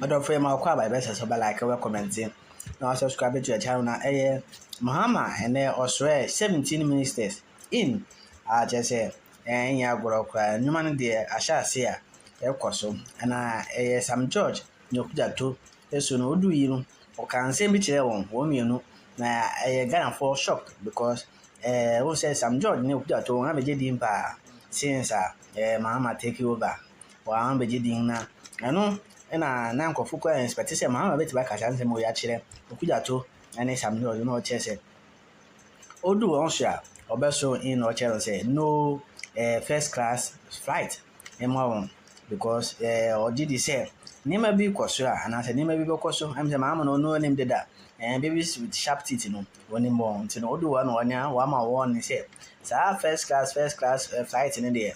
But for my car by best so like a commenting. Now subscribe to your channel now. Mahama and there also 17 ministers in just say and ya go cry no man there I shall say so and Sam George no kuja to so no do you or can say me one you know na Ghana for shock because who says Sam George no kuja to na be jedi mpa since Mahama take over or am be jedi na ano na nkofo kwa expect say Mahama be tiba ka chance mo ya kire kuja to and Sam George no chese odu onsia obeso in or say no first class flight because or did he say name be kwasua and I said name be kwaso I'm the Mahama no name that and babies with sharp teeth no one more until odu one ma one say sa first class flight in there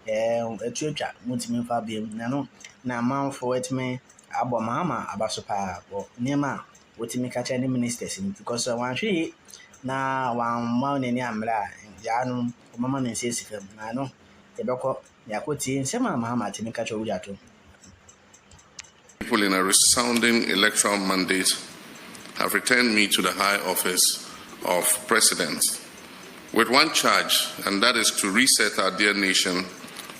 a trip mutimi fa biem na man for it me abo Mahama abasopa or nema wotimi catch any ministers because one tree na one man ni amra janu mama ni say sifem na no ebeko yakoti nsema Mahama timi catch ojato. People in a resounding electoral mandate have returned me to the high office of president with one charge, and that is to reset our dear nation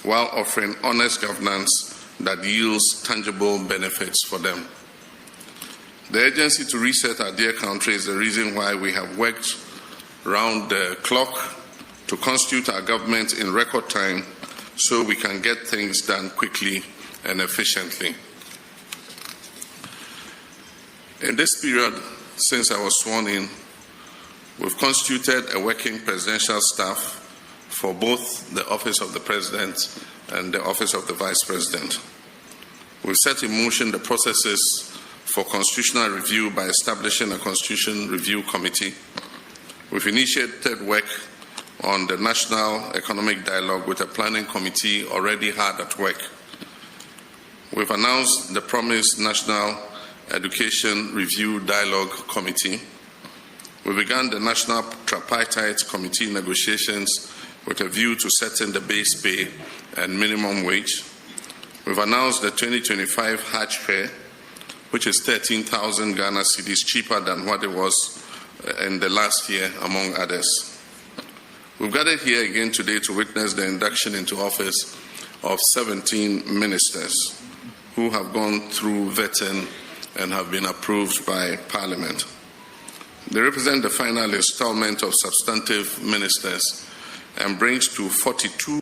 while offering honest governance that yields tangible benefits for them. The urgency to reset our dear country is the reason why we have worked round the clock to constitute our government in record time so we can get things done quickly and efficiently. In this period, since I was sworn in, we've constituted a working presidential staff for both the office of the president and the office of the vice president. We've set in motion the processes for constitutional review by establishing a constitution review committee. We've initiated work on the national economic dialogue with a planning committee already hard at work. We've announced the promised national Education Review Dialogue Committee. We began the National Tripartite Committee negotiations with a view to setting the base pay and minimum wage. We've announced the 2025 Hajj fare, which is 13,000 Ghana cedis cheaper than what it was in the last year, among others. We've gathered here again today to witness the induction into office of 17 ministers who have gone through vetting and have been approved by Parliament. They represent the final installment of substantive ministers and brings to 42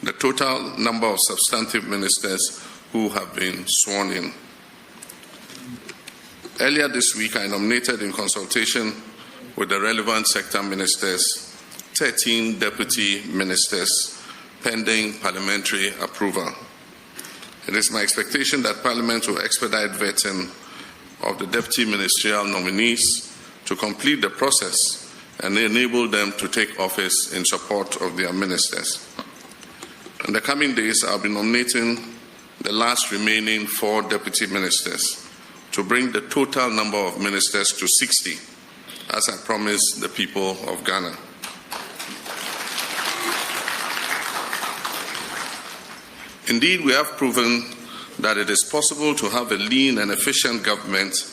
the total number of substantive ministers who have been sworn in. Earlier this week, I nominated in consultation with the relevant sector ministers 13 deputy ministers pending parliamentary approval. It is my expectation that Parliament will expedite vetting of the deputy ministerial nominees to complete the process and enable them to take office in support of their ministers. In the coming days, I'll be nominating the last remaining 4 deputy ministers to bring the total number of ministers to 60, as I promised the people of Ghana. Indeed, we have proven that it is possible to have a lean and efficient government,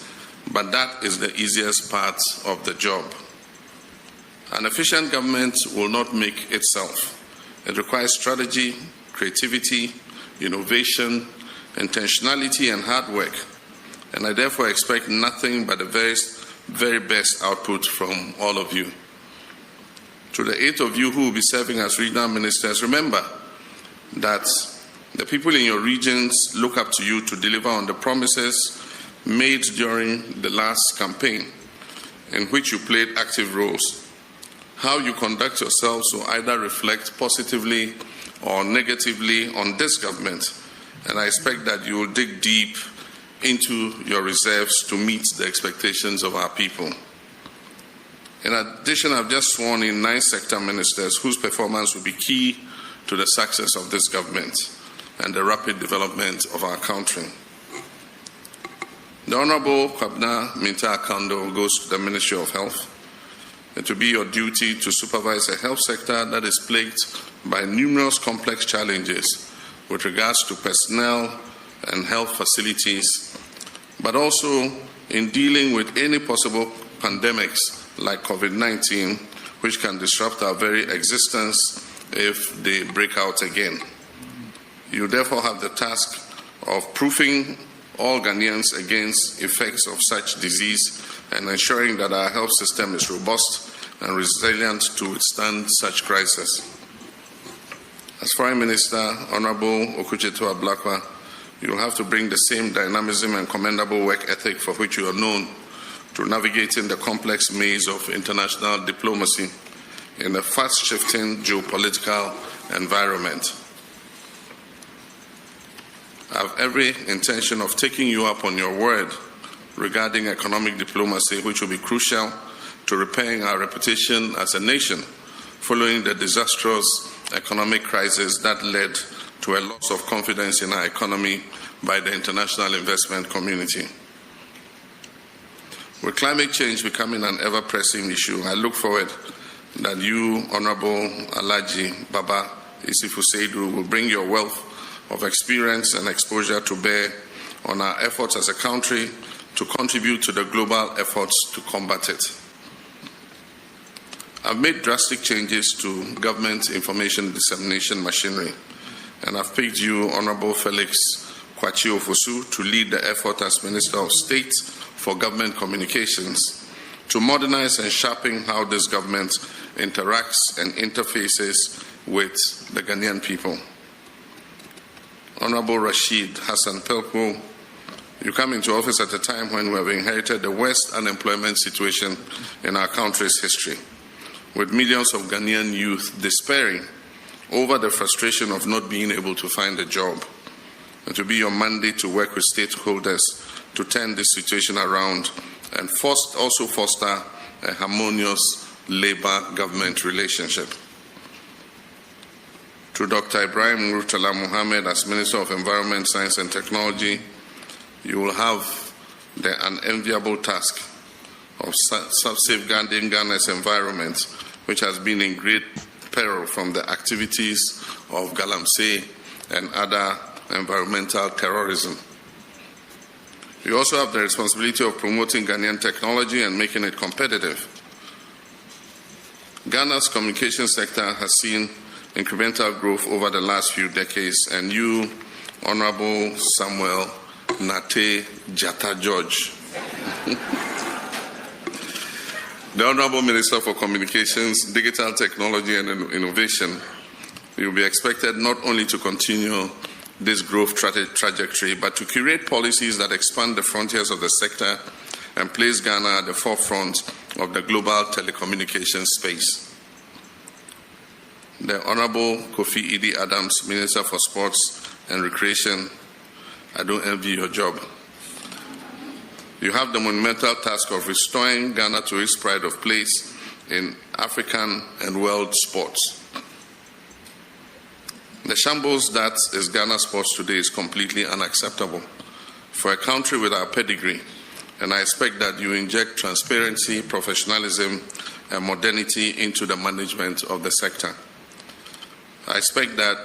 but that is the easiest part of the job. An efficient government will not make itself. It requires strategy, creativity, innovation, intentionality, and hard work. And I therefore expect nothing but the very best output from all of you. To the 8 of you who will be serving as regional ministers, remember that the people in your regions look up to you to deliver on the promises made during the last campaign, in which you played active roles. How you conduct yourselves will either reflect positively or negatively on this government, and I expect that you will dig deep into your reserves to meet the expectations of our people. In addition, I've just sworn in 9 sector ministers whose performance will be key to the success of this government and the rapid development of our country. The Honorable Kwabna Minta Akando goes to the Ministry of Health. It will be your duty to supervise a health sector that is plagued by numerous complex challenges with regards to personnel and health facilities, but also in dealing with any possible pandemics like COVID-19, which can disrupt our very existence if they break out again. You therefore have the task of proofing all Ghanaians against effects of such disease and ensuring that our health system is robust and resilient to withstand such crises. As Foreign Minister, Honorable Okucheto-Ablakwa, you will have to bring the same dynamism and commendable work ethic for which you are known to navigating the complex maze of international diplomacy in a fast-shifting geopolitical environment. I have every intention of taking you up on your word regarding economic diplomacy, which will be crucial to repairing our reputation as a nation following the disastrous economic crisis that led to a loss of confidence in our economy by the international investment community. With climate change becoming an ever-pressing issue, I look forward that you, Honorable Alhaji Baba Isifu Seidu, will bring your wealth of experience and exposure to bear on our efforts as a country to contribute to the global efforts to combat it. I've made drastic changes to government information dissemination machinery, and I've picked you, Honorable Felix Kwakye Ofosu, to lead the effort as Minister of State for Government Communications to modernize and sharpen how this government interacts and interfaces with the Ghanaian people. Honorable Rashid Hassan Pelko, you come into office at a time when we have inherited the worst unemployment situation in our country's history, with millions of Ghanaian youth despairing over the frustration of not being able to find a job, and to be your mandate to work with stakeholders to turn this situation around and also foster a harmonious labor-government relationship. To Dr. Ibrahim Murtala Mohammed as Minister of Environment, Science and Technology, you will have the unenviable task of safeguarding Ghana's environment, which has been in great peril from the activities of Galamsey and other environmental terrorism. You also have the responsibility of promoting Ghanaian technology and making it competitive. Ghana's communication sector has seen incremental growth over the last few decades, and you, Honorable Samuel Nate Jata George, the Honorable Minister for Communications, Digital Technology and Innovation, you'll be expected not only to continue this growth trajectory, but to curate policies that expand the frontiers of the sector and place Ghana at the forefront of the global telecommunications space. The Honorable Kofi Idi Adams, Minister for Sports and Recreation, I don't envy your job. You have the monumental task of restoring Ghana to its pride of place in African and world sports. The shambles that is Ghana sports today is completely unacceptable for a country with our pedigree, and I expect that you inject transparency, professionalism, and modernity into the management of the sector. I expect that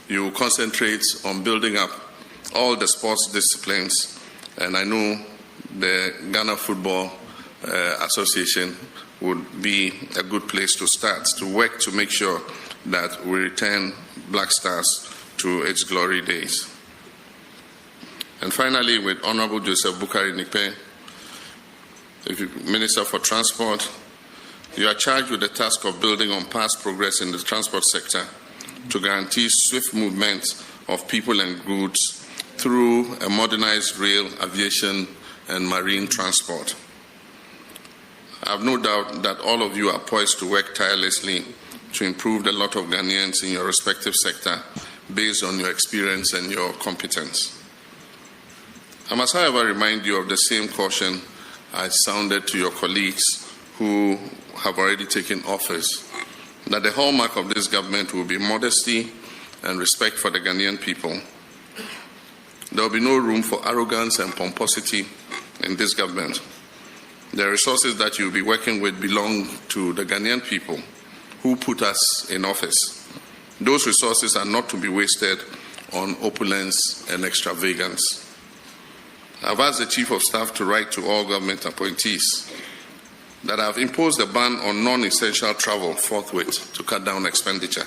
you will concentrate on building up all the sports disciplines, and I know the Ghana Football Association would be a good place to start, to work to make sure that we return Black Stars to its glory days. And finally, with Honorable Joseph Bukari Nipe, Minister for Transport, you are charged with the task of building on past progress in the transport sector to guarantee swift movement of people and goods through a modernized rail, aviation, and marine transport. I have no doubt that all of you are poised to work tirelessly to improve the lot of Ghanaians in your respective sector based on your experience and your competence. I must, however, remind you of the same caution I sounded to your colleagues who have already taken office, that the hallmark of this government will be modesty and respect for the Ghanaian people. There will be no room for arrogance and pomposity in this government. The resources that you'll be working with belong to the Ghanaian people who put us in office. Those resources are not to be wasted on opulence and extravagance. I've asked the Chief of Staff to write to all government appointees that I've imposed a ban on non-essential travel forthwith to cut down expenditure.